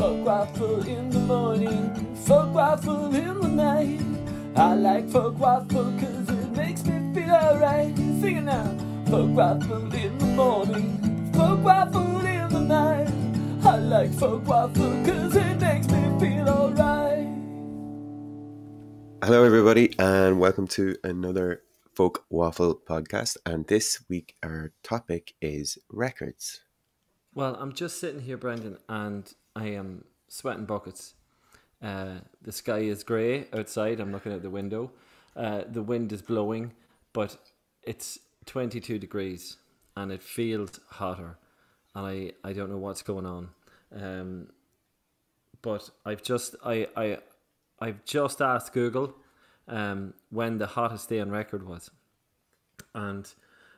Folk waffle in the morning, folk waffle in the night. I like folk waffle cause it makes me feel alright. Sing it now. Folk waffle in the morning, folk waffle in the night. I like folk waffle cause it makes me feel alright. Hello everybody and welcome to another Folk Waffle podcast, and this week our topic is records. Well, I'm just sitting here, Brendan, and I am sweating buckets. The sky is grey outside. I'm looking out the window. The wind is blowing, but it's 22 degrees and it feels hotter. And I don't know what's going on. But I've just asked Google when the hottest day on record was. And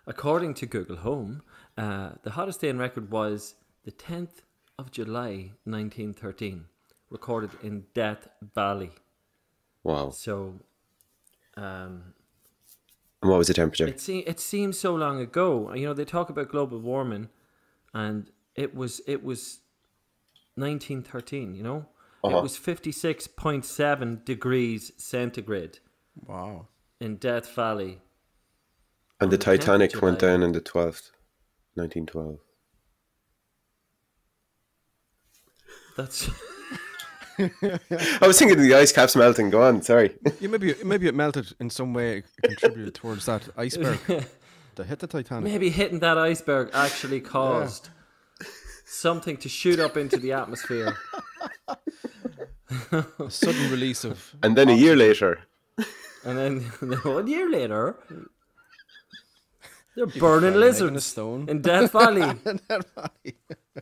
according to Google Home, the hottest day on record was the 10th of July 1913, recorded in Death Valley. Wow. So, and what was the temperature? It seems so long ago. You know, they talk about global warming, and it was 1913. You know, It was 56.7 degrees centigrade. Wow. In Death Valley. And the Titanic went down in the 12th, 1912. That's. I was thinking the ice caps melting. Go on, sorry. Yeah, maybe it melted in some way. It contributed towards that iceberg that hit the Titanic. Maybe hitting that iceberg actually caused something to shoot up into the atmosphere. A sudden release of. And then a year later. And then 1 year later, they're burning lizards in Death Valley.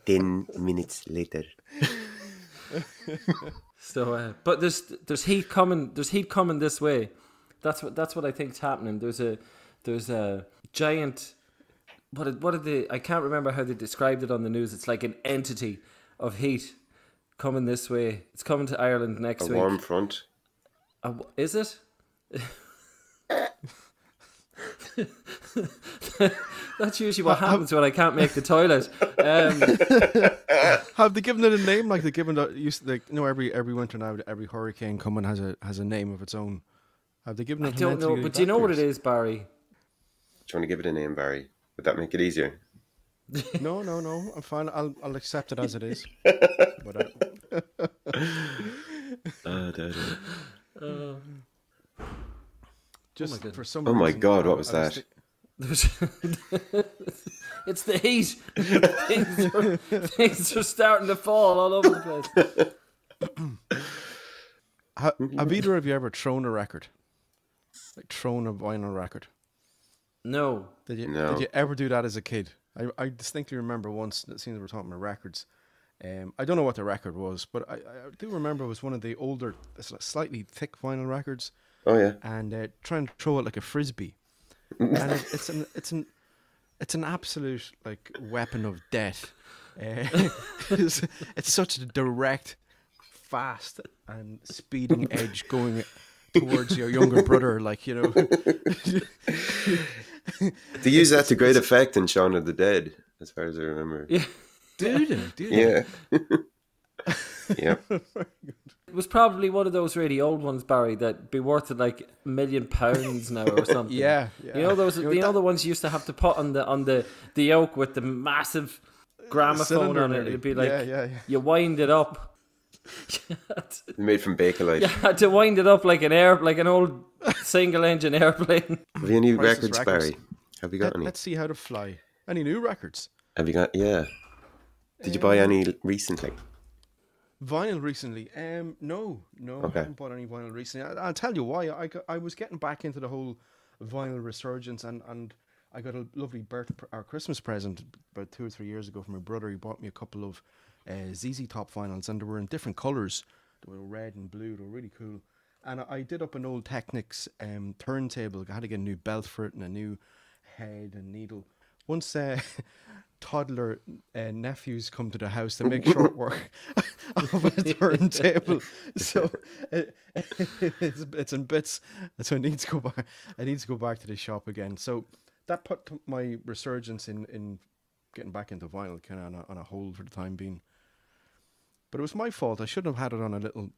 10 minutes later. So, but there's heat coming. There's heat coming this way. That's what I think's happening. There's a giant. What did they? I can't remember how they described it on the news. It's like an entity of heat coming this way. It's coming to Ireland next week. A warm front. Is it? That's usually what happens when I can't make the toilet. Have they given it a name? Like they given every winter now, every hurricane coming has a name of its own. Have they given it? I don't know, but do you know what it is, Barry? Do you want to give it a name, Barry? Would that make it easier? No. I'm fine. I'll accept it as it is. Just for some. Oh my God! What was that? It's the heat. Things are starting to fall all over the place. Have either of you ever thrown a record? Like thrown a vinyl record? No. Did you ever do that as a kid? I distinctly remember once, it seems we're talking about records. I don't know what the record was, but I do remember it was one of the older, slightly thick vinyl records. Oh yeah. And try and throw it like a frisbee, and it's an absolute like weapon of death. It's such a direct, fast, and speeding edge going towards your younger brother, like, you know. They use that to great effect in Shaun of the Dead, as far as I remember. Yeah. Do they? Yeah. Yeah. It was probably one of those really old ones, Barry, that'd be worth like £1 million now or something. Yeah. You know those, the ones you used to have to put on the yoke with the massive gramophone on it. It'd be like you wind it up. Made from Bakelite. You had to wind it up like an old single engine airplane. Have you any records, Barry? Have you got any? Let's see how to fly. Any new records? Have you got? Yeah. Did you buy any recently? Vinyl recently? No, Okay. I haven't bought any vinyl recently. I'll tell you why. I was getting back into the whole vinyl resurgence, and I got a lovely Christmas present about 2 or 3 years ago from my brother. He bought me a couple of ZZ Top vinyls, and they were in different colours. They were red and blue. They were really cool. And I did up an old Technics turntable. I had to get a new belt for it and a new head and needle. Once toddler nephews come to the house, they make short work of a turntable, so it's in bits. So I need to go back to the shop again. So that put my resurgence in getting back into vinyl kind of on a hold for the time being. But it was my fault. I shouldn't have had it on a little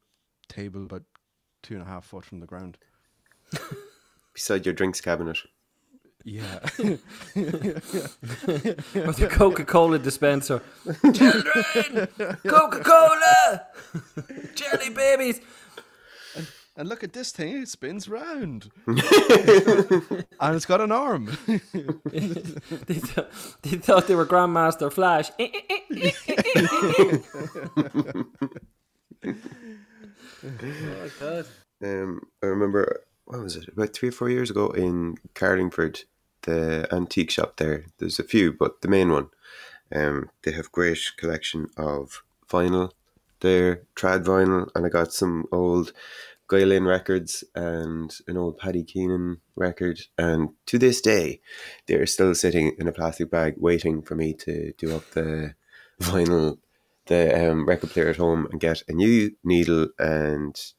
table about 2.5 foot from the ground. Beside your drinks cabinet. Yeah. With the Coca-Cola dispenser. Children! Coca-Cola! Jelly babies! And look at this thing, it spins round. And it's got an arm. They thought they were Grandmaster Flash. Oh, God. I remember, what was it, about 3 or 4 years ago in Carlingford, the antique shop there. There's a few, but the main one, they have great collection of vinyl there, trad vinyl, and I got some old Uilleann records and an old Paddy Keenan record, and to this day they're still sitting in a plastic bag waiting for me to do up the vinyl, the record player at home, and get a new needle and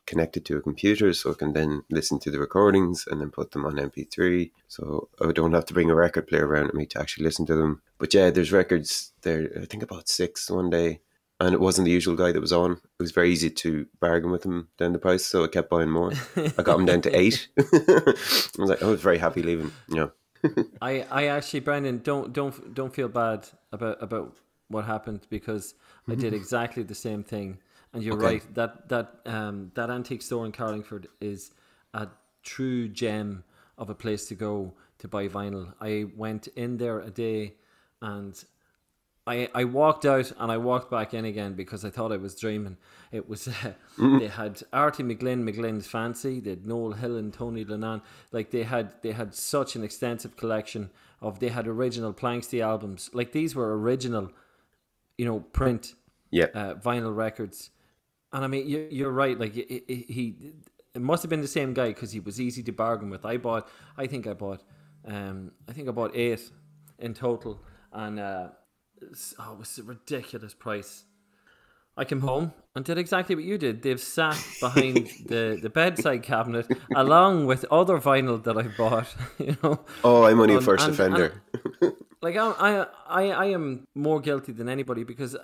connect it to a computer so I can then listen to the recordings and then put them on MP3, so I don't have to bring a record player around with me to actually listen to them. But yeah, there's records there, I think about 6 one day, and it wasn't the usual guy that was on. It was very easy to bargain with him down the price, so I kept buying more. I got him down to 8. I was very happy leaving. Yeah. I actually, Brendan, don't feel bad about what happened, because I did exactly the same thing. And you're right, that antique store in Carlingford is a true gem of a place to go to buy vinyl. I went in there a day, and I walked out and I walked back in again because I thought I was dreaming. It was they had Artie McGlynn's Fancy, they had Noel Hill and Tony Lennon. Like they had such an extensive collection of, they had original Planksty albums. Like these were original, print vinyl records. And I mean, you're right. Like it must have been the same guy, because he was easy to bargain with. I think I bought 8 in total, and it was a ridiculous price. I came home and did exactly what you did. They've sat behind the bedside cabinet along with other vinyl that I bought. Oh, I'm only a first offender. Like I am more guilty than anybody, because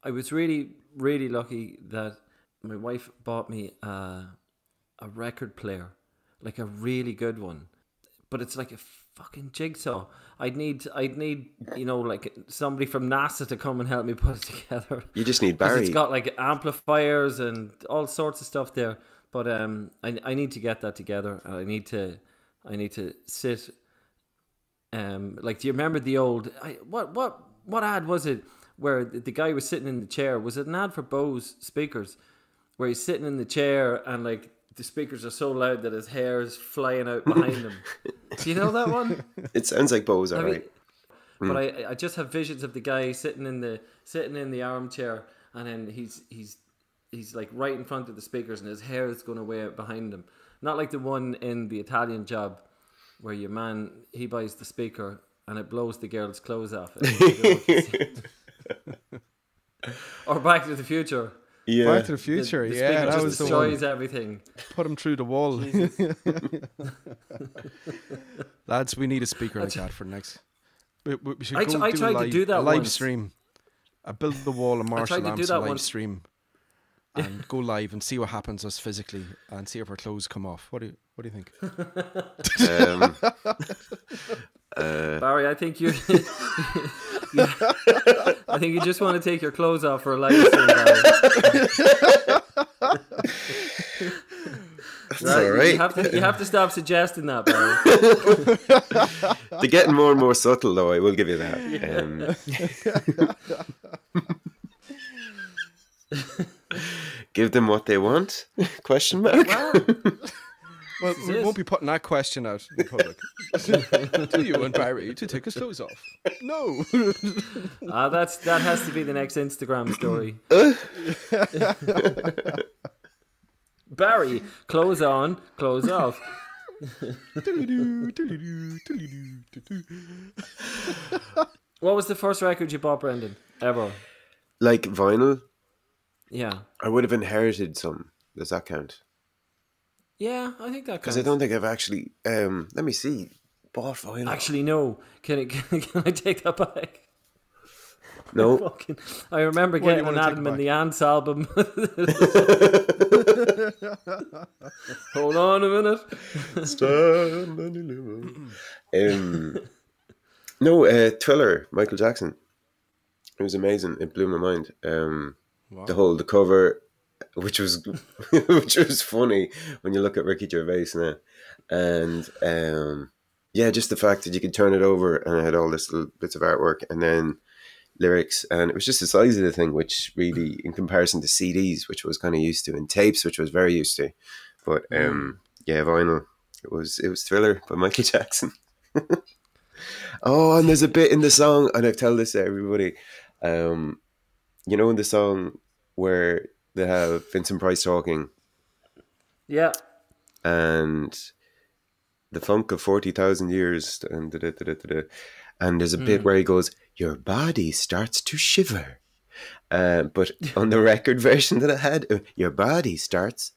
I was really, really lucky that my wife bought me a record player, like a really good one, but it's like a fucking jigsaw. I'd need like somebody from NASA to come and help me put it together. You just need Barry. It's got like amplifiers and all sorts of stuff there, but I need to get that together. I need to sit. Like, do you remember the old what ad was it where the guy was sitting in the chair? Was it an ad for Bose speakers where he's sitting in the chair and like the speakers are so loud that his hair is flying out behind him? Do you know that one? It sounds like Bose, all right. But I just have visions of the guy sitting in the armchair, and then he's like right in front of the speakers, and his hair is going away out behind him. Not like the one in The Italian Job where your man, he buys the speaker and it blows the girl's clothes off. Or Back to the Future. Yeah. Back to the Future, the yeah. That just was destroys everything. Put him through the wall. Lads, we need a speaker like that for next. We should I tried to do that live once. stream. I build the wall and martial lamps live stream. And go live and see what happens to us physically, and see if our clothes come off. What do you think? Barry, I think you I think you just want to take your clothes off for a live stream, Barry. That's all right. You have to stop suggesting that, Barry. They're getting more and more subtle, though. I will give you that. Give them what they want? Question mark. Well, we won't be putting that question out in public. Do you want Barry to take his clothes off? No. That has to be the next Instagram story. Barry, clothes on, clothes off. What was the first record you bought, Brendan? Ever? Like vinyl? Yeah. I would have inherited some. Does that count? Yeah, I think that counts. Because I don't think I've actually, let me see, bought vinyl. Actually, no. Can I take that back? No. I remember What do you getting an wanna take Adam and back? the Ants album. Hold on a minute. Stand and deliver. No, Thriller, Michael Jackson. It was amazing. It blew my mind. The cover, which was funny when you look at Ricky Gervais now, and just the fact that you could turn it over and it had all this little bits of artwork and then lyrics, and it was just the size of the thing, which really, in comparison to CDs, which I was kind of used to, and tapes, which I was very used to, but vinyl. It was Thriller by Michael Jackson. Oh, and there's a bit in the song, and I tell this to everybody. In the song where they have Vincent Price talking, Yeah. and the funk of 40,000 years, and and there's a bit where he goes, "Your body starts to shiver," but on the record version that I had, your body starts.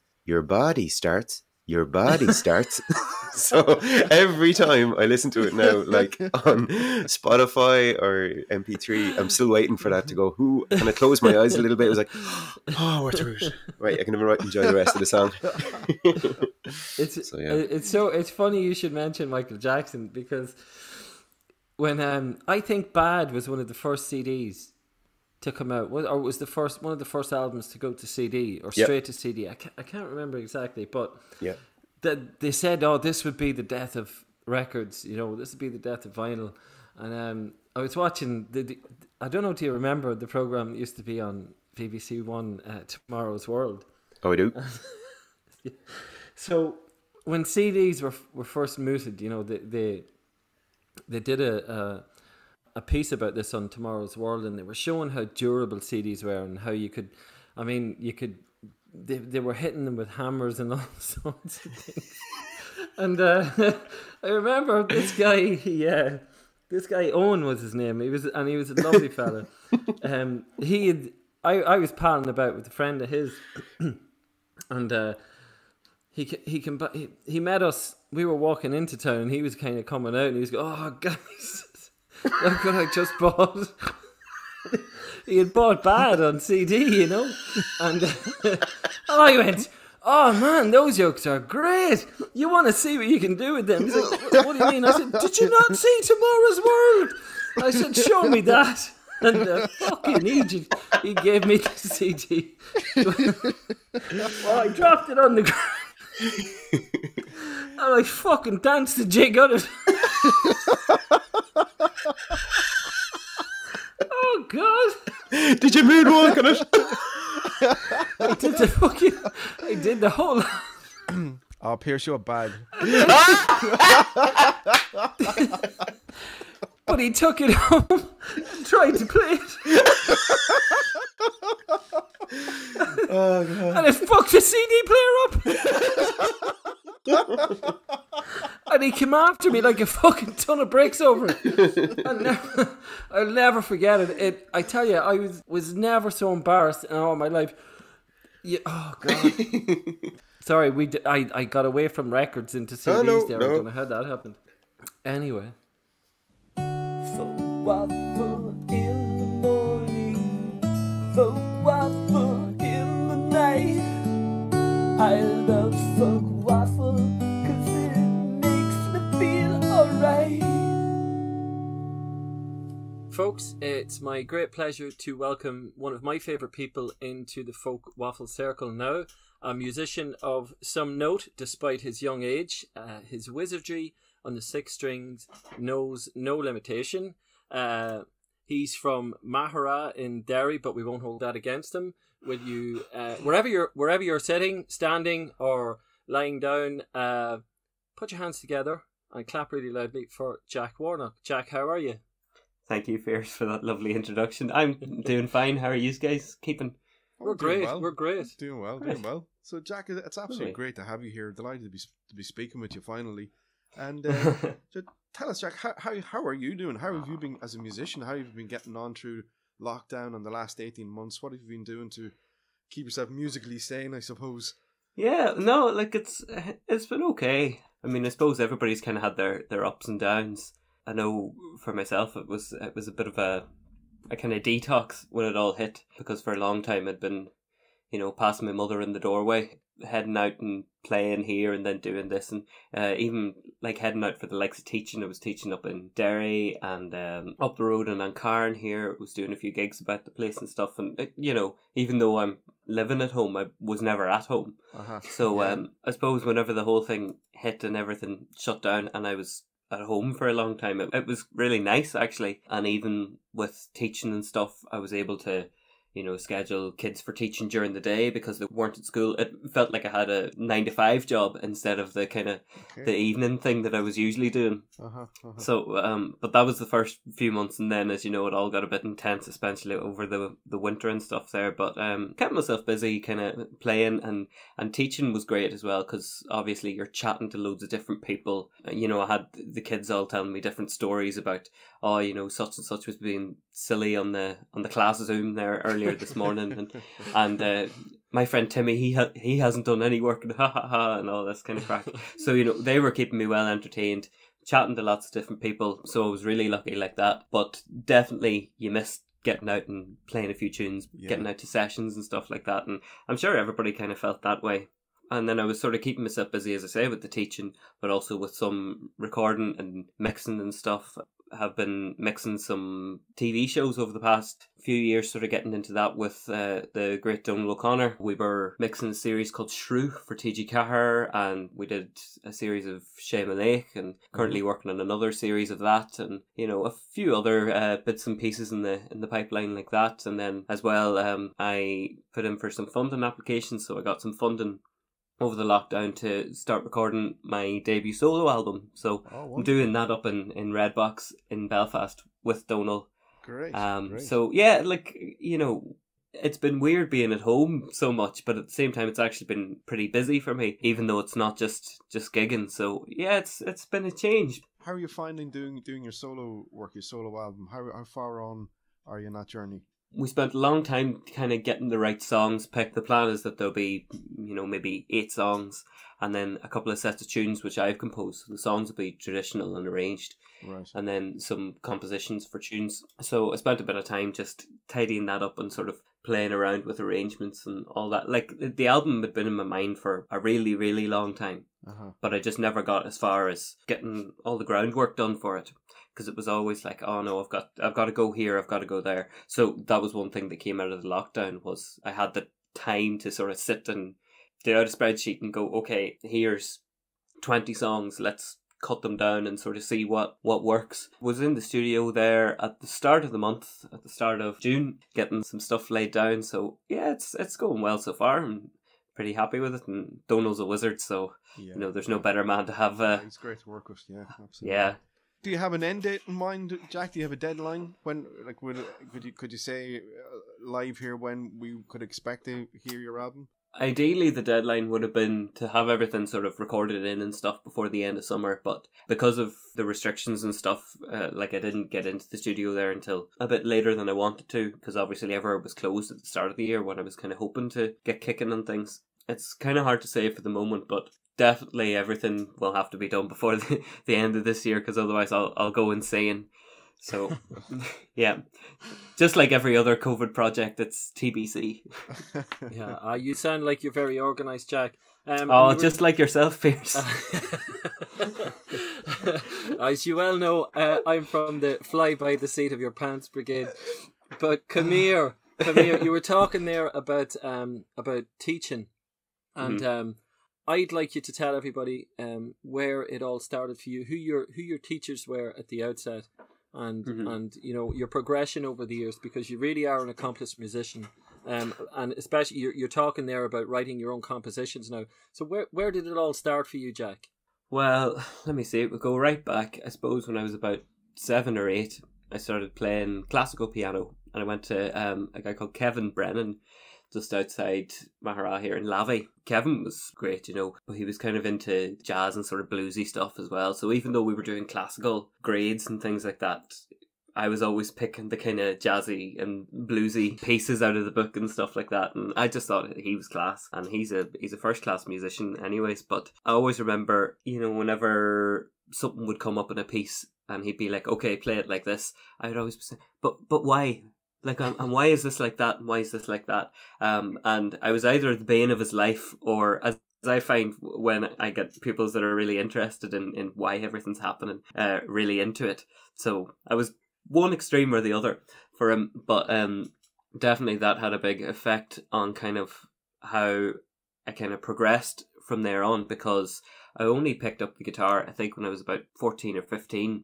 So every time I listen to it now, like on Spotify or MP3, I'm still waiting for that to go. Who? And I closed my eyes a little bit. It was like, oh, we're through it. Right, I can never enjoy the rest of the song. It's funny you should mention Michael Jackson, because when I think Bad was one of the first CDs to come out, or it was one of the first albums to go to CD or straight to CD. I can't remember exactly, but yeah. They said, "Oh, this would be the death of records. This would be the death of vinyl." And I was watching I don't know. Do you remember the program that used to be on BBC One, Tomorrow's World? Oh, I do. So when CDs were first mooted, they did a piece about this on Tomorrow's World, and they were showing how durable CDs were and how you could. They were hitting them with hammers and all sorts of things. And I remember this guy, Owen was his name. He was a lovely fella. I was palling about with a friend of his, and he met us. We were walking into town, and he was kind of coming out, and he was going, "Oh, guys, look what I just bought." He had bought Bad on CD, and I went, "Oh man, those yokes are great. You want to see what you can do with them?" He's like, "What do you mean?" I said, "Did you not see Tomorrow's World?" I said, "Show me that." And fucking idiot, he gave me the CD. Well, I dropped it on the ground, and I fucking danced the jig on it. Oh God! Did you moonwalk on it? I did the whole. Oh, Pierce, you're bad. But he took it home and tried to play it. Oh God! And it fucked the CD player up. And he came after me like a fucking ton of bricks over it. I'll never forget it. I tell you, I was never so embarrassed in all my life. Yeah, oh God. Sorry, I got away from records into CDs there. I don't know how that happened. Anyway. Folk waffle in the morning, folk waffle in the night. I love folk waffle 'cause it makes me feel alright. Folks, it's my great pleasure to welcome one of my favourite people into the Folk Waffle Circle now. A musician of some note despite his young age. His wizardry on the six strings knows no limitation. He's from Mahara in Derry, but we won't hold that against him. Will you, wherever you're sitting, standing, or lying down, put your hands together and clap really loudly for Jack Warnock. Jack, how are you? Thank you, Fierce, for that lovely introduction. I'm doing fine. How are you guys keeping? We're great. Well. We're great. Doing well. So, Jack, it's absolutely Lovely. great to have you here. Delighted to be speaking with you finally. And so tell us, Jack, how are you doing? How have you been as a musician? How have you been getting on through lockdown in the last 18 months? What have you been doing to keep yourself musically sane, I suppose? Yeah, no, like it's been okay. I mean, I suppose everybody's kind of had their ups and downs. I know for myself, it was a bit of a a kind of detox when it all hit, because for a long time I'd been, passing my mother in the doorway, heading out and playing here and then doing this, and even like heading out for the likes of teaching. I was teaching up in Derry and up the road in Kern here. I was doing a few gigs about the place and stuff, and even though I'm living at home, I was never at home. So I suppose whenever the whole thing hit and everything shut down and I was at home for a long time, it was really nice actually. And even with teaching and stuff, I was able to schedule kids for teaching during the day because they weren't at school. It felt like I had a 9 to 5 job instead of the kind of the evening thing that I was usually doing. So, but that was the first few months, and then, as you know, it all got a bit intense, especially over the winter and stuff there. But kept myself busy, kind of playing, and teaching was great as well, because obviously you're chatting to loads of different people. I had the kids all telling me different stories about, such and such was being silly on the class Zoom there earlier this morning, and my friend Timmy, he hasn't done any work, and ha ha ha, and all this kind of crack. So they were keeping me well entertained, chatting to lots of different people. So I was really lucky like that. But definitely you missed getting out and playing a few tunes, getting out to sessions and stuff like that. And I'm sure everybody kind of felt that way. And then I was sort of keeping myself busy, as I say, with the teaching, but also with some recording and mixing and stuff. Have been mixing some TV shows over the past few years, sort of getting into that with the great Donal O'Connor. We were mixing a series called Shrew for TG Cahir, and we did a series of Shame Lake, and currently working on another series of that, and a few other bits and pieces in the pipeline like that. And then as well, I put in for some funding applications, so I got some funding over the lockdown to start recording my debut solo album. So I'm doing that up in Redbox in Belfast with Donal. Great. So yeah, it's been weird being at home so much, but at the same time it's actually been pretty busy for me, even though it's not just gigging. So yeah, it's been a change. How are you finding doing your solo work, your solo album? How far on are you in that journey? We spent a long time kind of getting the right songs picked. The plan is that there'll be, maybe 8 songs and then a couple of sets of tunes which I've composed. The songs will be traditional and arranged. Right. And then some compositions for tunes. So I spent a bit of time just tidying that up and sort of playing around with arrangements and all that. Like, the album had been in my mind for a really, really long time. But I just never got as far as getting all the groundwork done for it. Because it was always like, oh no, I've got to go here, I've got to go there. So that was one thing that came out of the lockdown, was I had the time to sort of sit and do out a spreadsheet and go, okay, here's 20 songs, let's cut them down and sort of see what works. Was in the studio there at the start of the month, at the start of June, getting some stuff laid down. So yeah, it's going well so far. I'm pretty happy with it, and Donal's a wizard, so there's no better man to have. He's great to work with, yeah, absolutely. Yeah. Do you have an end date in mind, Jack? Do you have a deadline? When, could you say live here when we could expect to hear your album? Ideally, the deadline would have been to have everything sort of recorded in and stuff before the end of summer, but because of the restrictions and stuff, I didn't get into the studio there until a bit later than I wanted to, because obviously everywhere was closed at the start of the year when I was kind of hoping to get kicking on things. It's kind of hard to say for the moment, but definitely everything will have to be done before the end of this year, because otherwise I'll go insane. So, yeah, just like every other COVID project, it's TBC. Yeah, you sound like you're very organised, Jack. Just like yourself, Pierce. As you well know, I'm from the fly by the seat of your pants brigade. But come here, you were talking there about teaching, and I'd like you to tell everybody where it all started for you, who your teachers were at the outset, and your progression over the years, because you really are an accomplished musician, and especially you're talking there about writing your own compositions now. So where did it all start for you, Jack? Well, let me see. It would go right back. I suppose when I was about 7 or 8, I started playing classical piano, and I went to a guy called Kevin Brennan, just outside Mahara here in Lavey. Kevin was great, but he was kind of into jazz and sort of bluesy stuff as well. So even though we were doing classical grades and things like that, I was always picking the kind of jazzy and bluesy pieces out of the book and stuff like that. And I just thought he was class, and he's a first class musician anyways. But I always remember, whenever something would come up in a piece and he'd be like, okay, play it like this, I would always be saying, but why? Like, and why is this like that? And why is this like that? And I was either the bane of his life, or as I find when I get pupils that are really interested in why everything's happening, really into it. So I was one extreme or the other for him, but definitely that had a big effect on kind of how I kind of progressed from there on, because I only picked up the guitar, I think, when I was about 14 or 15.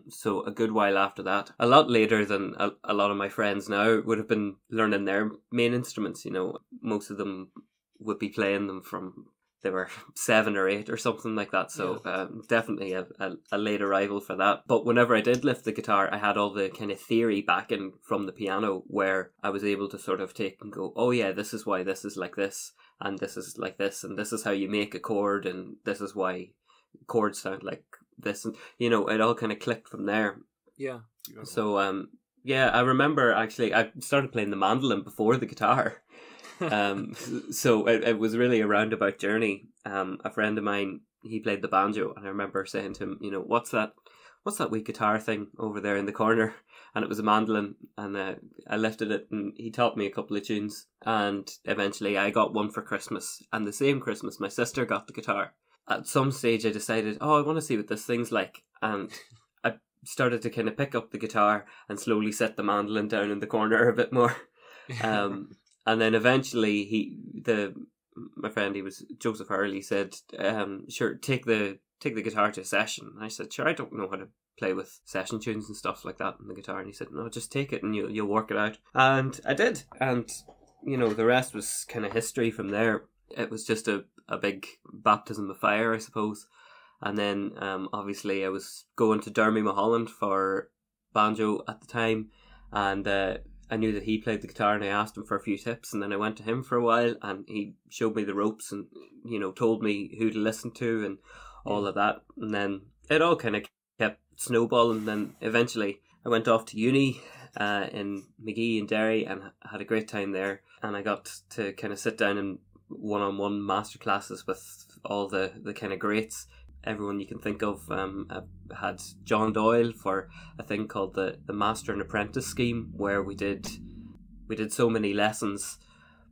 So a good while after that, a lot later than a lot of my friends now would have been learning their main instruments. You know, most of them would be playing them from they were 7 or 8 or something like that. So definitely a late arrival for that. But whenever I did lift the guitar, I had all the kind of theory backing from the piano, where I was able to sort of take and go, oh yeah, this is why this is like this, and this is like this, and this is how you make a chord, and this is why chords sound like this, and you know, it all kind of clicked from there. Yeah. So yeah, I remember actually I started playing the mandolin before the guitar. So it was really a roundabout journey. A friend of mine, he played the banjo, and I remember saying to him, you know, what's that wee guitar thing over there in the corner? And it was a mandolin, and I lifted it, and he taught me a couple of tunes, and eventually I got one for Christmas, and the same Christmas my sister got the guitar. At some stage I decided, I want to see what this thing's like, and I started to kind of pick up the guitar and slowly set the mandolin down in the corner a bit more. And then eventually my friend, he was Joseph Hurley, said, sure, take the guitar to a session. And I said, sure, I don't know how to play with session tunes and stuff like that on the guitar. And he said, no, just take it and you'll work it out. And I did. And, you know, the rest was kind of history from there. It was just a big baptism of fire, I suppose. And then obviously I was going to Dermy Mulholland for banjo at the time, and I knew that he played the guitar, and I asked him for a few tips, and then I went to him for a while, and he showed me the ropes and, you know, told me who to listen to and all of that. And then it all kind of kept snowballing. And then eventually I went off to uni in Magee in Derry, and had a great time there. And I got to kind of sit down in one-on-one masterclasses with all the kind of greats, everyone you can think of. I had John Doyle for a thing called the Master and Apprentice scheme, where we did so many lessons,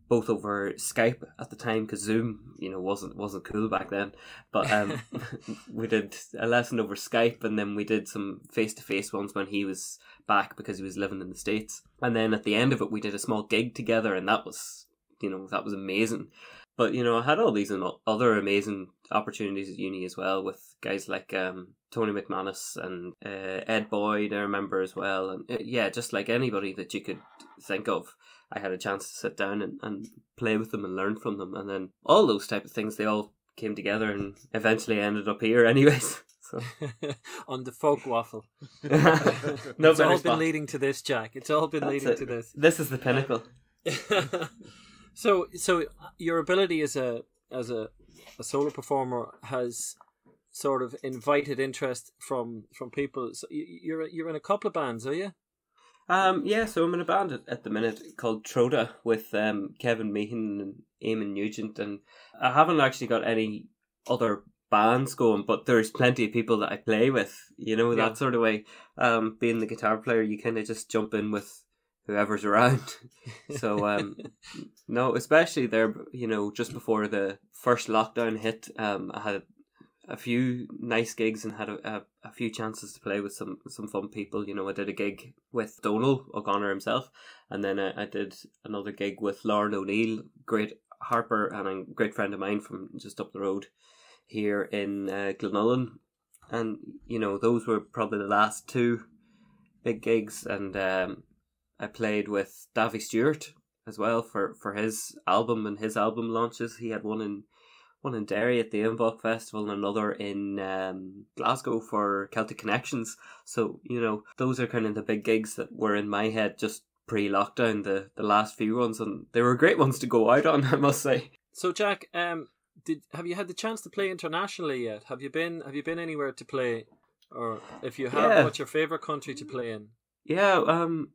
both over Skype at the time, because Zoom, you know, wasn't cool back then. But we did a lesson over Skype, and then we did some face-to-face ones when he was back, because he was living in the States. And then at the end of it, we did a small gig together, and that was amazing. But, you know, I had all these other amazing opportunities at uni as well, with guys like Tony McManus and Ed Boyd, I remember as well. And yeah, just like anybody that you could think of, I had a chance to sit down and play with them and learn from them. And then all those type of things, they all came together, and eventually I ended up here anyways. So. On the Folk Waffle. No, it's all been leading to this, Jack. It's all been leading to this. This is the pinnacle. So your ability as a solo performer has sort of invited interest from people. So you're in a couple of bands, are you? Yeah, so I'm in a band at the minute called Troda with Kevin Meehan and Eamon Nugent, and I haven't actually got any other bands going, but there's plenty of people that I play with, you know, that sort of way. Being the guitar player, you kind of just jump in with whoever's around. So no, especially there, you know, just before the first lockdown hit, I had a few nice gigs and had a few chances to play with some fun people. You know, I did a gig with Donal O'Connor himself, and then I did another gig with Lauren O'Neill, great harper and a great friend of mine from just up the road here in Glenullen. And, you know, those were probably the last two big gigs. And I played with Davy Stewart as well for his album and his album launches. He had one in Derry at the Invok Festival, and another in Glasgow for Celtic Connections. So, you know, those are kind of the big gigs that were in my head just pre-lockdown, the last few ones, and they were great ones to go out on, I must say. So, Jack, have you had the chance to play internationally yet? Have you been anywhere to play? Or if you have, what's your favourite country to play in? Yeah,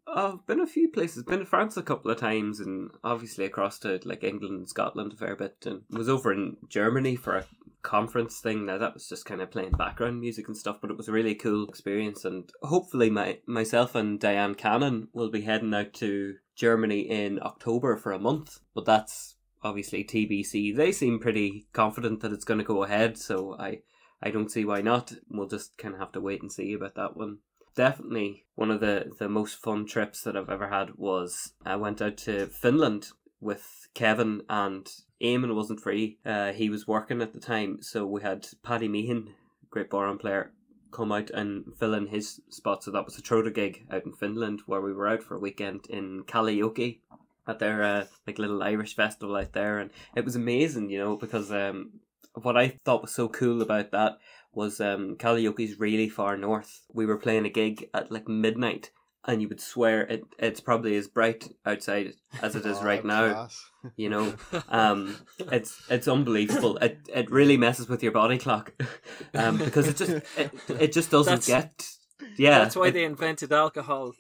I've been a few places. Been to France a couple of times, and obviously across to like England and Scotland a fair bit. And was over in Germany for a conference thing. Now that was just kind of playing background music and stuff, but it was a really cool experience. And hopefully myself and Diane Cannon will be heading out to Germany in October for a month, but that's obviously TBC. They seem pretty confident that it's going to go ahead, so I don't see why not. We'll just kind of have to wait and see about that one. Definitely one of the most fun trips that I've ever had was I went out to Finland with Kevin, and Eamon wasn't free. He was working at the time, so we had Paddy Meehan, great ballroom player, come out and fill in his spot. So that was a Troda gig out in Finland, where we were out for a weekend in Kalliopi at their like little Irish festival out there, and it was amazing, you know, because what I thought was so cool about that was Kalliopi's really far north. We were playing a gig at like midnight, and you would swear it's probably as bright outside as it is right now. You know, it's unbelievable. It really messes with your body clock, because it just doesn't get. Yeah, that's why they invented alcohol.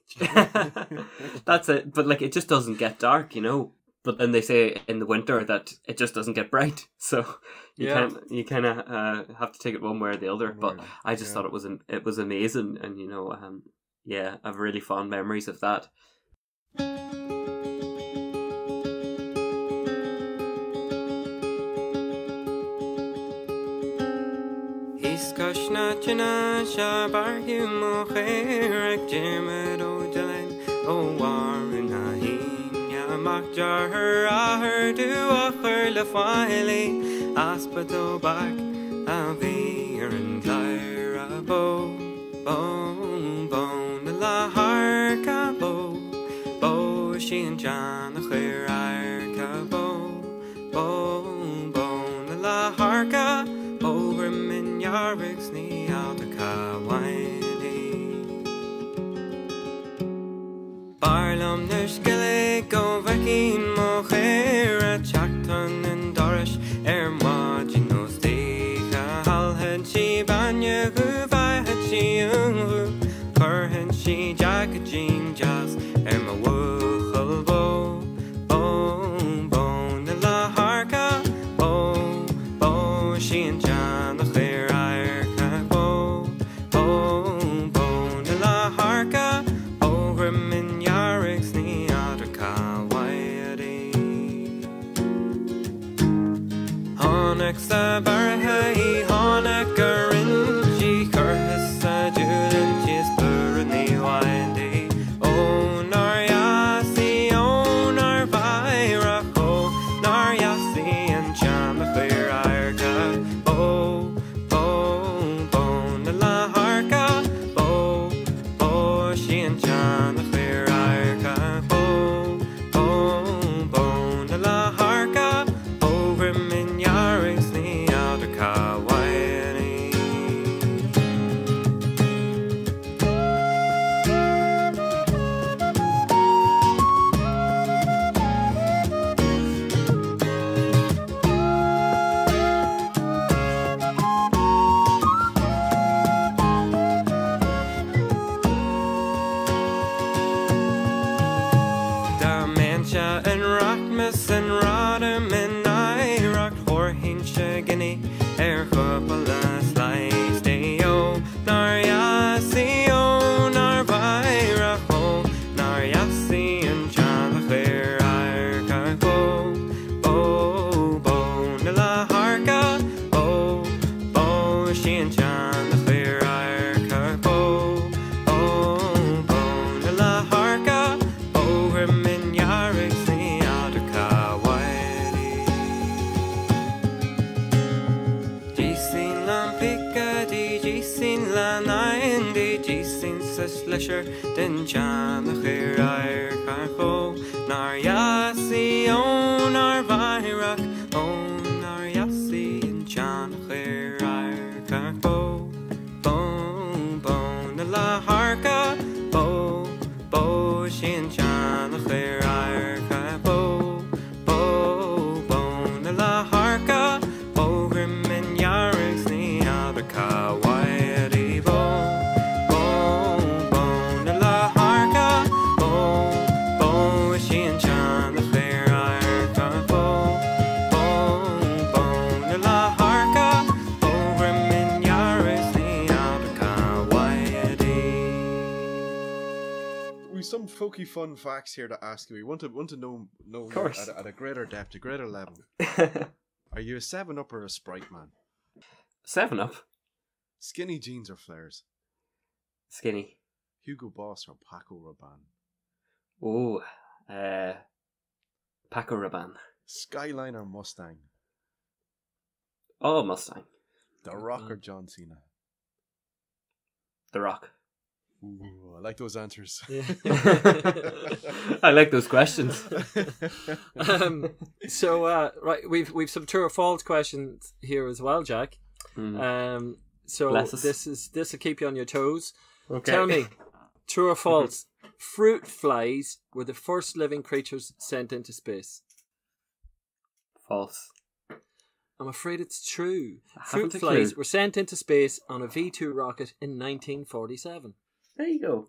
That's it. But like, it just doesn't get dark, you know. But then they say in the winter that it just doesn't get bright, so you kind of have to take it one way or the other. But I just thought it was amazing, and you know, yeah, I have really fond memories of that. Jar her do a curl of Wiley, Aspado back, a veer and Clara bow, bone, the la harka bow, she and John a clear irka bone, the la harka, over min yarriks knee out of Kawani. Barlum there's go vakin mochera chakton and dorish margino steha halhead she banya guva had she curhen she jackajin jazz ma wuchel bone the la harka she and John the clear irka bone the la harka over min yarriks knee out of Honexa barhai honecker in she curhis a julen she's burni windy oh naryasi oh narvairacho naryasi and John the clear irka bone the la harka she and John the clear irka bone the la harka over min and Rockmas and Rodham and I rock Horhinsha Guinea air Hopala slice deo Naryasi o Narvaira ho Naryasi and John the Clear Irka bone the la harka she and John the Clear Irka bone the la harka over min yarriks the outer Kawadi. Jisin lan Piccadilly, Jisin lan 90, Jisin such leisure, then John the Clear Irka Naryasi on our Virak, on Naryasi and John the Clear Irka bone the la harka she and John the Clear Irka bone the la harka grim and yarriks the other Kawadi bone the la harka she and John the Clear Irka folky fun facts here to ask you. We want to know Of course. at a greater depth, a greater level. Are you a 7-Up or a Sprite man? 7-Up. Skinny jeans or flares? Skinny. Hugo Boss or Paco Rabanne? Oh, Paco Rabanne. Skyline or Mustang? Oh, Mustang. The Rock or John Cena? The Rock. Ooh, I like those answers. I like those questions. So right, we've some true or false questions here as well, Jack. So Bless us. this will keep you on your toes. Okay. Tell me, true or false? Fruit flies were the first living creatures sent into space. False. I'm afraid it's true. Haven't Fruit a flies clue. were sent into space on a V2 rocket in 1947. There you go.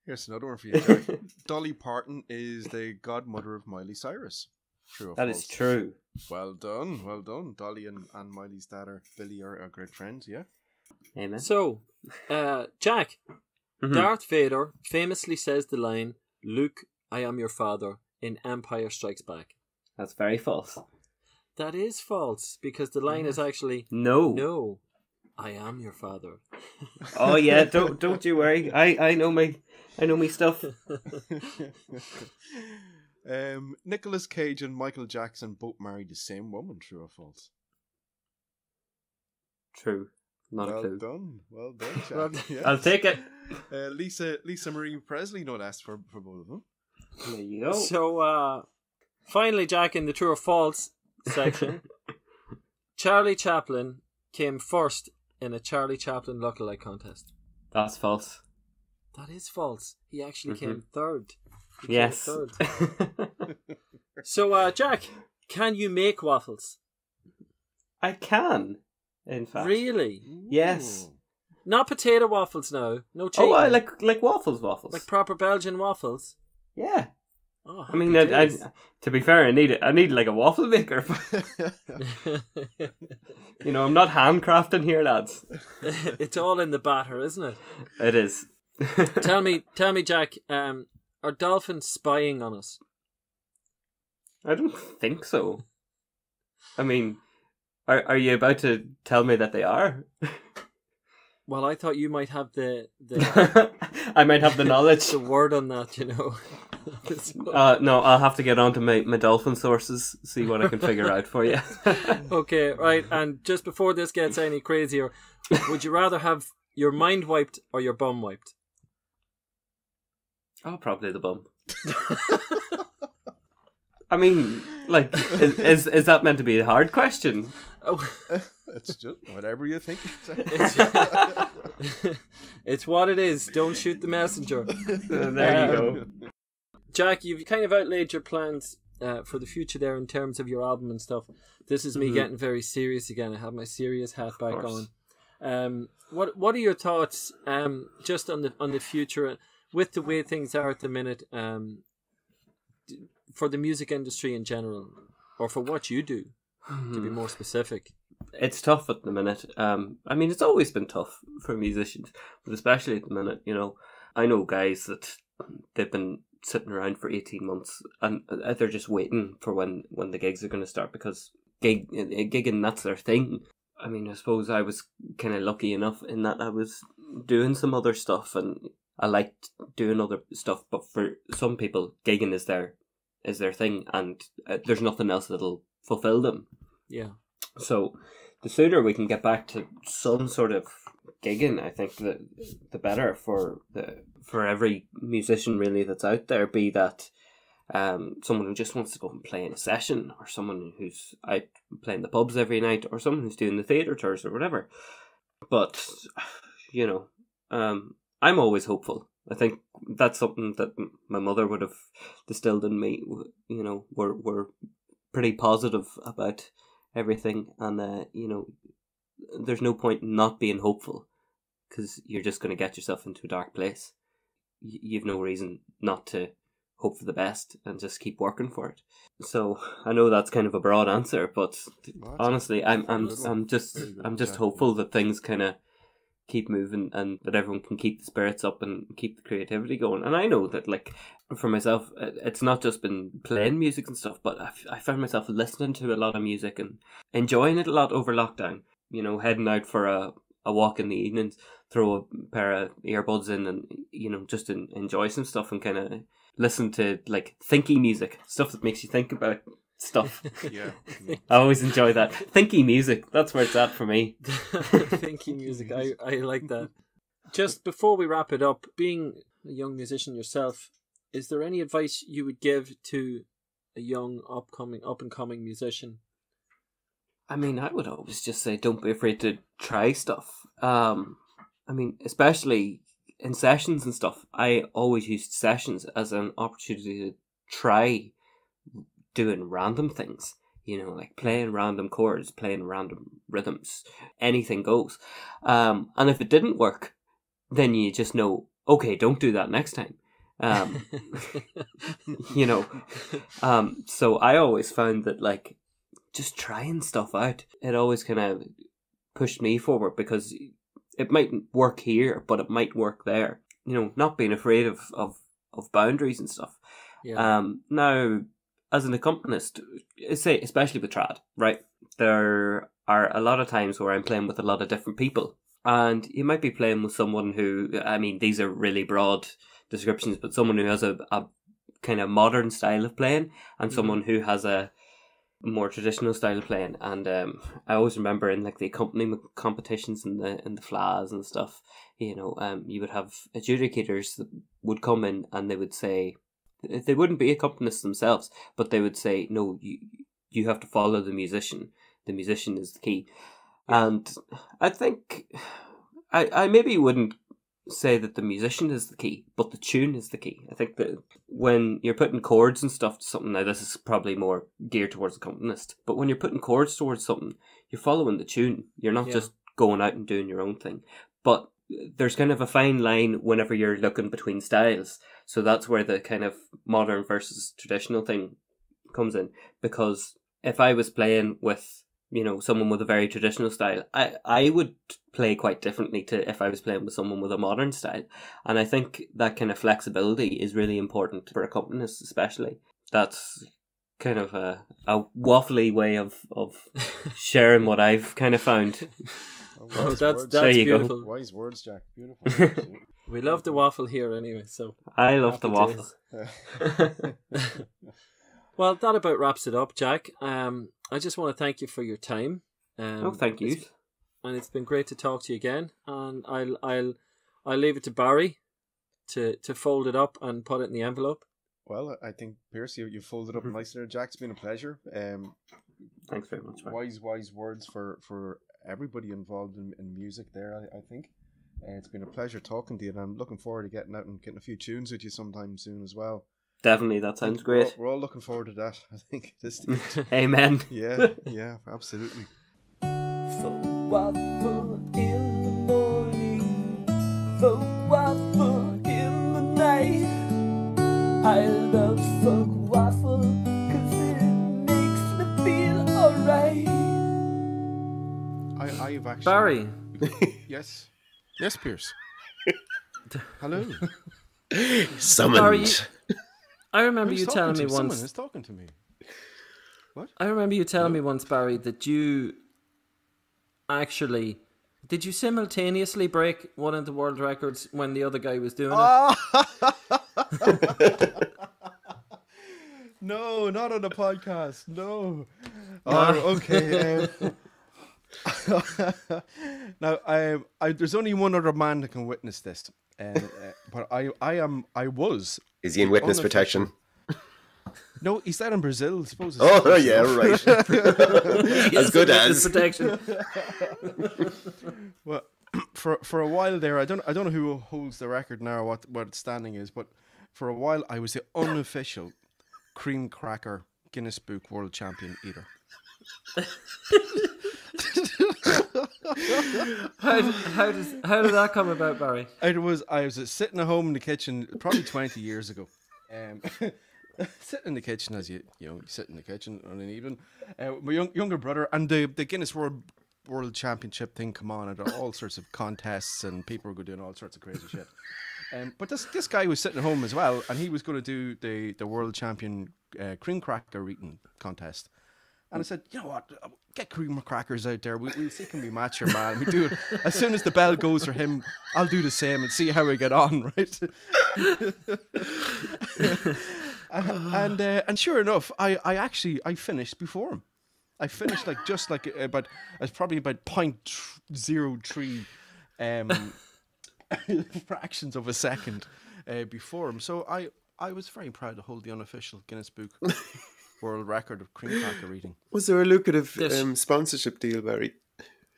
Here's another one for you, Jack. Dolly Parton is the godmother of Miley Cyrus. True or That false? is true. Well done, well done. Dolly and Miley's dad Billy are great friends, yeah? Amen. So, Jack, Mhm. Darth Vader famously says the line, "Luke, I am your father," in Empire Strikes Back. That's very false. That is false, because the line is actually, No. "No, I am your father." Oh yeah, don't you worry. I know me stuff. Nicolas Cage and Michael Jackson both married the same woman. True or false? True. Not a Well clue. done, well done, Jack. Well, Yes. I'll take it. Lisa Marie Presley, no less for both of them. There you go. So, finally, Jack, in the true or false section, Charlie Chaplin came first in a Charlie Chaplin lookalike contest. That's false. That is false. He actually came third. He came Yes. third. So, Jack, can you make waffles? I can. In fact. Really? Yes. Ooh. Not potato waffles now. No cheating. Oh, I like waffles. Like proper Belgian waffles. Yeah. Oh, I mean, happy I, days. to be fair, I need like a waffle maker. You know, I'm not handcrafting here, lads. It's all in the batter, isn't it? It is. Tell me, Jack. Are dolphins spying on us? I don't think so. I mean, are you about to tell me that they are? Well, I thought you might have the I might have the knowledge. the word on that, you know. No, I'll have to get onto my dolphin sources, see what I can figure out for you. Okay, right. And just before this gets any crazier, would you rather have your mind wiped or your bum wiped? Oh, probably the bum. I mean, like, is that meant to be a hard question? Oh, It's just whatever you think. it's what it is. Don't shoot the messenger. There you go. Jack, you've kind of outlaid your plans for the future there in terms of your album and stuff. This is me getting very serious again. I have my serious hat back on. What are your thoughts just on the future with the way things are at the minute for the music industry in general, or for what you do, to be more specific? It's tough at the minute. I mean, it's always been tough for musicians, but especially at the minute, you know. I know guys that they've been sitting around for 18 months and they're just waiting for when the gigs are going to start, because gigging, that's their thing. I mean, I suppose I was kind of lucky enough in that I was doing some other stuff and I liked doing other stuff, but for some people, gigging is their thing, and there's nothing else that'll fulfill them. Yeah. So the sooner we can get back to some sort of gigging, I think the better for every musician really that's out there, be that someone who just wants to go and play in a session, or someone who's out playing the pubs every night, or someone who's doing the theatre tours or whatever. But, you know, I'm always hopeful. I think that's something that my mother would have distilled in me. You know, we're pretty positive about everything, and you know, there's no point in not being hopeful, because you're just going to get yourself into a dark place. You've no reason not to hope for the best and just keep working for it. So I know that's kind of a broad answer, but honestly, I'm just hopeful that things kind of keep moving and that everyone can keep the spirits up and keep the creativity going. And I know that, like, for myself, it's not just been playing music and stuff, but I found myself listening to a lot of music and enjoying it a lot over lockdown. You know, heading out for a walk in the evenings, throw a pair of earbuds in and, you know, just enjoy some stuff and kind of listen to, like, thinky music, stuff that makes you think about stuff. Yeah. I always enjoy that. Thinky music, that's where it's at for me. Thinking music, I like that. Just before we wrap it up, being a young musician yourself, is there any advice you would give to a young up and coming musician? I mean, I would always just say don't be afraid to try stuff. I mean, especially in sessions and stuff, I always used sessions as an opportunity to try doing random things. You know, like playing random chords, playing random rhythms, anything goes. And if it didn't work, then you just know, okay, don't do that next time. You know, so I always found that, like, just trying stuff out, it always kind of pushed me forward, because it mightn't work here, but it might work there. You know, not being afraid of boundaries and stuff. Yeah. Now, as an accompanist, say, especially with trad, right, there are a lot of times where I'm playing with a lot of different people, and you might be playing with someone who, I mean, these are really broad descriptions, but someone who has a kind of modern style of playing, and someone who has a more traditional style of playing. And I always remember in, like, the accompaniment competitions and the flas and stuff, you know, you would have adjudicators that would come in and they would say, they wouldn't be accompanists themselves, but they would say, no, you have to follow the musician. The musician is the key. And I think I maybe wouldn't say that the musician is the key, but the tune is the key. I think that when you're putting chords and stuff to something, now this is probably more geared towards the accompanist, but when you're putting chords towards something, you're following the tune. You're not just going out and doing your own thing. But there's kind of a fine line whenever you're looking between styles. So that's where the kind of modern versus traditional thing comes in. Because if I was playing with, you know, someone with a very traditional style, I would play quite differently to if I was playing with someone with a modern style. And I think that kind of flexibility is really important for accompanists, especially. That's kind of a waffly way of sharing what I've kind of found. Oh, that's Go. beautiful. Wise words, Jack. Beautiful. We love the waffle here anyway, so I love the waffle. Well, that about wraps it up, Jack. I just want to thank you for your time. Thank you. And it's been great to talk to you again. And I'll leave it to Barry to fold it up and put it in the envelope. Well, I think, Pierce, you folded up nicely there, Jack. It's been a pleasure. Thanks very much, man. Wise words for everybody involved in music there, I think. It's been a pleasure talking to you, and I'm looking forward to getting out and getting a few tunes with you sometime soon as well. Definitely, that sounds great. We're all looking forward to that, I think, at this stage. Amen. Yeah, absolutely. Folk waffle in the morning, folk waffle in the night. I love folk waffle 'cause it makes me feel alright. I've actually... Barry. Yes, Pierce. Hello. Summoned. Barry, I remember you Who's telling talking me to? once. Someone is talking to me. What? I remember you telling me once, Barry, that you actually did you simultaneously break one of the world records when the other guy was doing it? No, not on the podcast. No. Oh, okay. Now, there's only one other man that can witness this, but I was. Is he in witness protection? No, he's out in Brazil. I suppose. Oh, yeah, right. As good as protection. Well, for a while there, I don't know who holds the record now, or what its standing is, but for a while I was the unofficial cream cracker Guinness Book World Champion eater. How did that come about, Barry? I was sitting at home in the kitchen probably 20 years ago. Sitting in the kitchen as you sit in the kitchen on an evening. My younger brother, and the Guinness World world championship thing come on, and all sorts of contests, and people were doing all sorts of crazy shit. But this guy was sitting at home as well, and he was going to do the world champion cream cracker eating contest. And I said, you know what, get cream crackers out there. We'll see can we match your man. We do it as soon as the bell goes for him. I'll do the same and see how we get on, right? And sure enough, I finished before him. I finished probably about 0.03 fractions of a second before him. So I was very proud to hold the unofficial Guinness Book world record of cream cracker eating. Was there a lucrative sponsorship deal, Barry?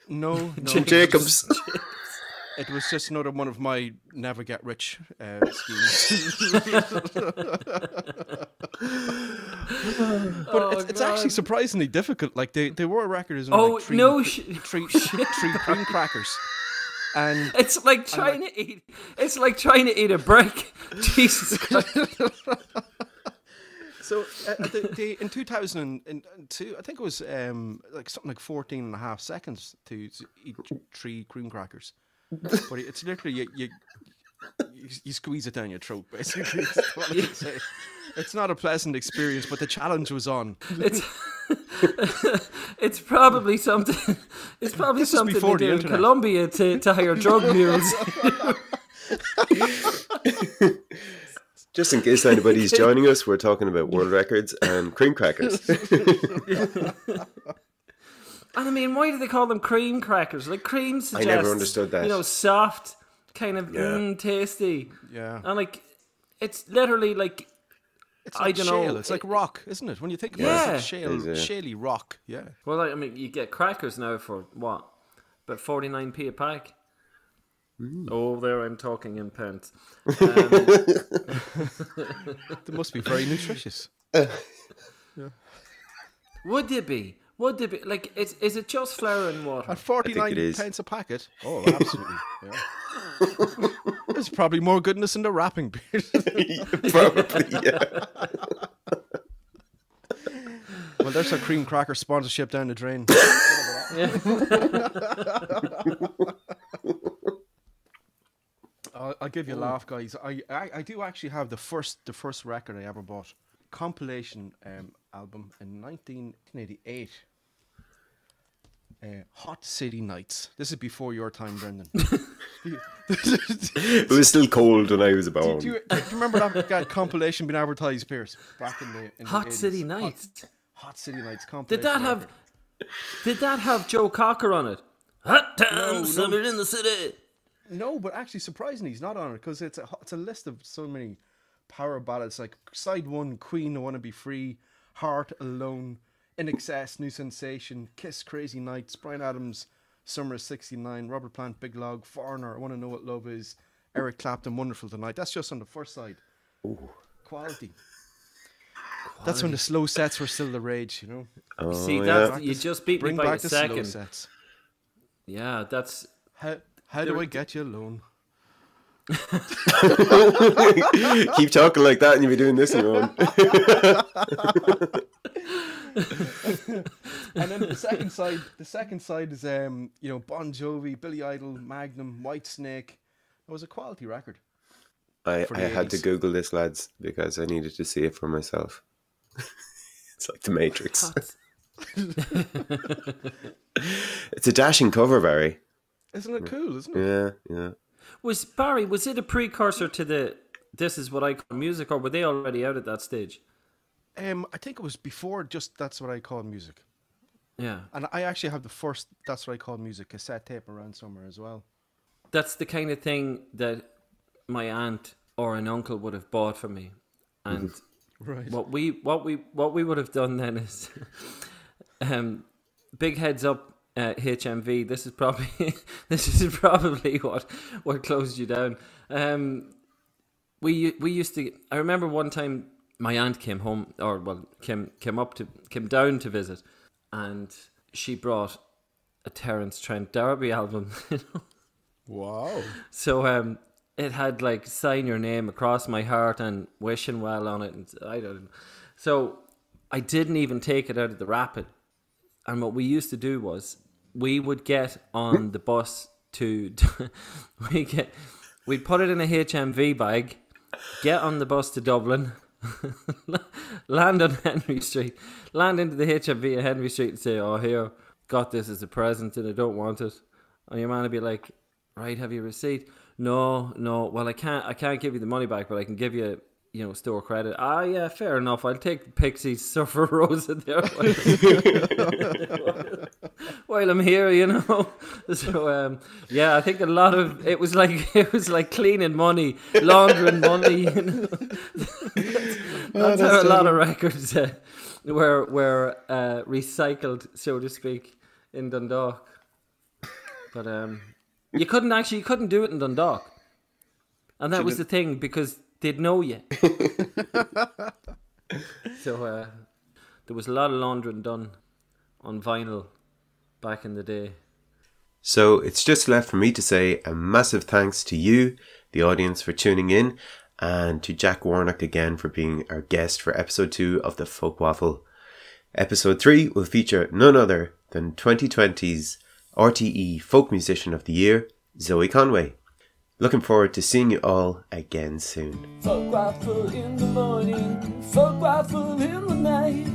No. Jacobs. It was just another one of my never get rich schemes. But it's actually surprisingly difficult. Like the world record is only three cream crackers. And it's like trying to eat. It's like trying to eat a brick. Jesus Christ. So in 2002, I think it was like something like 14 and a half seconds to eat 3 cream crackers. But it's literally you squeeze it down your throat, basically. That's what I say. It's not a pleasant experience, but the challenge was on. It's probably something. It's probably something they do in Colombia to hire drug mules. Just in case anybody's joining us, we're talking about world records and cream crackers. And I mean, why do they call them cream crackers? Like cream suggests, I never understood that. You know, soft, kind of tasty. Yeah. And like, it's literally like, it's like I don't shale. know. It's like rock, isn't it? When you think about it, it's like shaly rock. Yeah. Well, I mean, you get crackers now for what? About 49p a pack. Oh, there I'm talking in pence. They must be very nutritious. Would they be? Would they be? Like, is it just flour and water? At 49 pence a packet? Oh, absolutely. Yeah. There's probably more goodness in the wrapping beard. Probably, yeah. Well, there's our cream cracker sponsorship down the drain. I'll give you a laugh, guys. I do actually have the first record I ever bought. Compilation album in 1988. Hot City Nights. This is before your time, Brendan. It was still cold when I was born. Do you remember that compilation being advertised, Pierce, back in the Hot 80s? City Nights. Hot City Nights compilation. Did that have Joe Cocker on it? Hot times, summer in the city. No, but actually, surprisingly, he's not on it because it's a list of so many power ballads. Like side 1, Queen, I Wanna Be Free, Heart, Alone, In Excess, New Sensation, Kiss, Crazy Nights, Bryan Adams, Summer of '69, Robert Plant, Big Log, Foreigner, I Wanna Know What Love Is, Eric Clapton, Wonderful Tonight. That's just on the first side. Ooh. Quality. That's when the slow sets were still the rage, you know. Oh, see, that's you just beat me Bring by back a the second. slow sets. Yeah, that's. How do I get you alone? Keep talking like that and you'll be doing this alone. And then the second side is Bon Jovi, Billy Idol, Magnum, Whitesnake. It was a quality record. I had to Google this, lads, because I needed to see it for myself. It's like the Matrix. It's a dashing cover, Barry. Isn't it cool, isn't it? Yeah. Was it a precursor to the This Is What I Call Music, or were they already out at that stage? I think it was before just That's What I Call Music. Yeah. And I actually have the first That's What I Call Music cassette tape around somewhere as well. That's the kind of thing that my aunt or an uncle would have bought for me. And right. what we would have done then is big heads up, HMV. This is probably what closed you down. We used to. I remember one time my aunt came home, came down to visit, and she brought a Terence Trent D'Arby album. Wow. So it had like Sign Your Name Across My Heart and Wishing Well on it, and I don't know. So I didn't even take it out of the wrapping. And what we used to do was, we would get on the bus to we'd put it in a HMV bag, get on the bus to Dublin, land on Henry Street, land into the HMV at Henry Street and say, "Oh, here, got this as a present and I don't want it." And your man would be like, "Right, have you a receipt?" No, well, I can't give you the money back, but I can give you, store credit. Ah, yeah, fair enough. I'll take the Pixies Surfer Rosa there while I'm here, So, yeah, I think a lot of it was like cleaning money, laundering money. That's how a lot of records were recycled, so to speak, in Dundalk. But you couldn't do it in Dundalk, and that was the thing, because they'd know you. So there was a lot of laundering done on vinyl back in the day. So it's just left for me to say a massive thanks to you, the audience, for tuning in, and to Jack Warnock again for being our guest for episode 2 of the Folk Waffle. Episode 3 will feature none other than 2020's RTE Folk Musician of the Year, Zoe Conway. Looking forward to seeing you all again soon. Folk waffle in the morning, folk waffle in the night.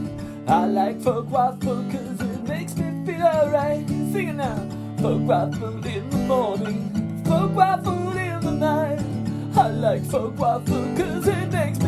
I like folk waffle cause it makes me feel alright. Sing it now. Folk waffle in the morning, folk waffle in the night. I like folk waffle cause it makes me